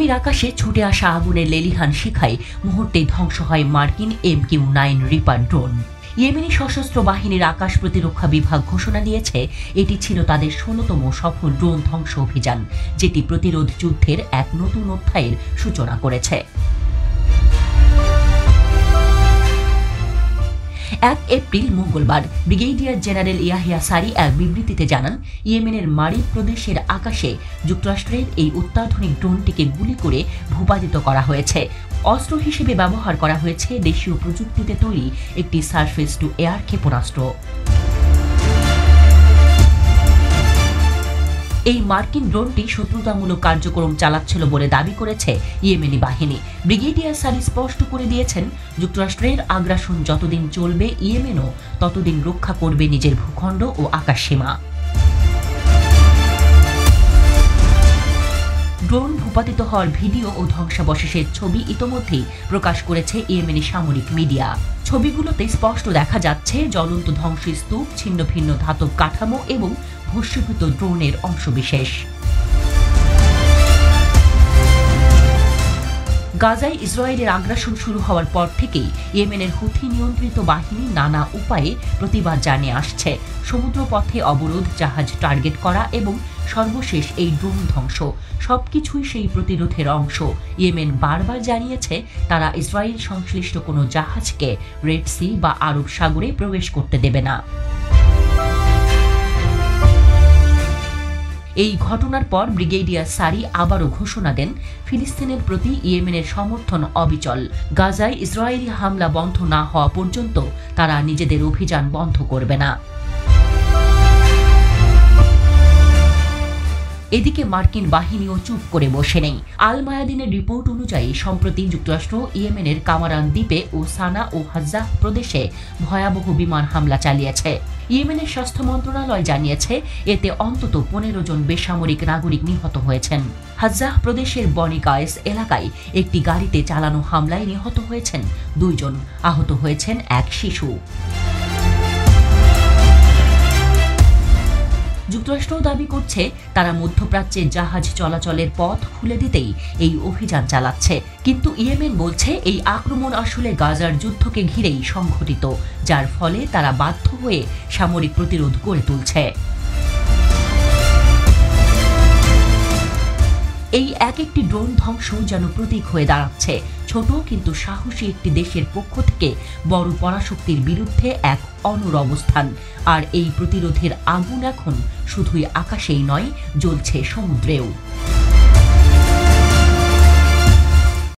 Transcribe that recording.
মরুভূমির আকাশে ছুটে আসা আগুনের লেলিহান শিখায় মুহূর্তে ধ্বংস হয় মার্কিন MQ-9 রিপার ড্রোন। ইয়েমেনি সশস্ত্র বাহিনীর আকাশ প্রতিরক্ষা বিভাগ ঘোষণা দিয়েছে এটি ছিল তাদের ১৬তম সফল ড্রোন ধ্বংস অভিযান, যেটি প্রতিরোধ যুদ্ধের এক নতুন অধ্যায়ের সূচনা করেছে। ১ এপ্রিল মঙ্গলবার ব্রিগেডিয়ার জেনারেল ইয়াহিয়া সারি এক বিবৃতিতে জানান, ইয়েমেনের মারিব প্রদেশের আকাশে যুক্তরাষ্ট্রের এই অত্যাধুনিক ড্রোনটিকে গুলি করে ভূপাতিত করা হয়েছে। অস্ত্র হিসেবে ব্যবহার করা হয়েছে দেশীয় প্রযুক্তিতে তৈরি একটি সারফেস টু এয়ার ক্ষেপণাস্ত্র। এই মার্কিন ড্রোনটি শত্রুতামূলক কার্যক্রম চালাচ্ছিল বলে দাবি করেছে ইয়েমেনি বাহিনী। ব্রিগেডিয়ার সারি স্পষ্ট করে দিয়েছেন, যুক্তরাষ্ট্রের আগ্রাসন যতদিন চলবে ইয়েমেনও ততদিন রক্ষা করবে নিজের ভূখণ্ড ও আকাশসীমা। ড্রোন ভূপাতিত হওয়ার ভিডিও ও ধ্বংসাবশেষের ছবি ইতোমধ্যেই প্রকাশ করেছে ইয়েমেনি সামরিক মিডিয়া। ছবিগুলোতে স্পষ্ট দেখা যাচ্ছে জ্বলন্ত ধ্বংসস্তূপ, ছিন্ন ভিন্ন ধাতব কাঠামো এবং ভস্মীভূত ড্রোনের অংশবিশেষ। গাজায় ইসরায়েলের আগ্রাসন শুরু হওয়ার পর থেকেই ইয়েমেনের হুথি নিয়ন্ত্রিত বাহিনী নানা উপায়ে প্রতিবাদ জানিয়ে আসছে। সমুদ্রপথে অবরোধ, জাহাজ টার্গেট করা এবং সর্বশেষ এই ড্রোন ধ্বংস সবকিছুই সেই প্রতিরোধের অংশ। ইয়েমেন বারবার জানিয়েছে তারা ইসরায়েল সংশ্লিষ্ট কোনো জাহাজকে রেড সি বা আরব সাগরে প্রবেশ করতে দেবে না। এই ঘটনার পর ব্রিগেডিয়ার সারি আবারও ঘোষণা দেন, ফিলিস্তিনের প্রতি ইয়েমেনের সমর্থন অবিচল। গাজায় ইসরায়েলি হামলা বন্ধ না হওয়া পর্যন্ত তারা নিজেদের অভিযান বন্ধ করবে না। এদিকে মার্কিন বাহিনীও চুপ করে বসে নেই। আল মায়াদিনের রিপোর্ট অনুযায়ী সম্প্রতি যুক্তরাষ্ট্র ইয়েমেনের কামারান দ্বীপে ও সানা ও হাজ্জাহ প্রদেশে ভয়াবহ বিমান হামলা চালিয়েছে। ইয়েমেনের স্বাস্থ্য মন্ত্রণালয় জানিয়েছে এতে অন্তত ১৫ জন বেসামরিক নাগরিক নিহত হয়েছেন। হাজ্জাহ প্রদেশের বনি গায়েস এলাকায় একটি গাড়িতে চালানো হামলায় নিহত হয়েছেন ২ জন, আহত হয়েছেন এক শিশু। যুক্তরাষ্ট্র দাবি করছে তারা মধ্যপ্রাচ্যে জাহাজ চলাচলের পথ খুলে দিতেই এই অভিযান চালাচ্ছে, কিন্তু ইয়েমেন বলছে এই আক্রমণ আসলে গাজার যুদ্ধকে ঘিরেই সংঘটিত, যার ফলে তারা বাধ্য হয়ে সামরিক প্রতিরোধ গড়ে তুলছে। এই এক একটি ড্রোন ধ্বংস যেন প্রতীক হয়ে দাঁড়াচ্ছে ছোট কিন্তু সাহসী একটি দেশের পক্ষ থেকে বড় পরাশক্তির বিরুদ্ধে এক অনড় অবস্থান। আর এই প্রতিরোধের আগুন এখন শুধুই আকাশেই নয়, জ্বলছে সমুদ্রেও।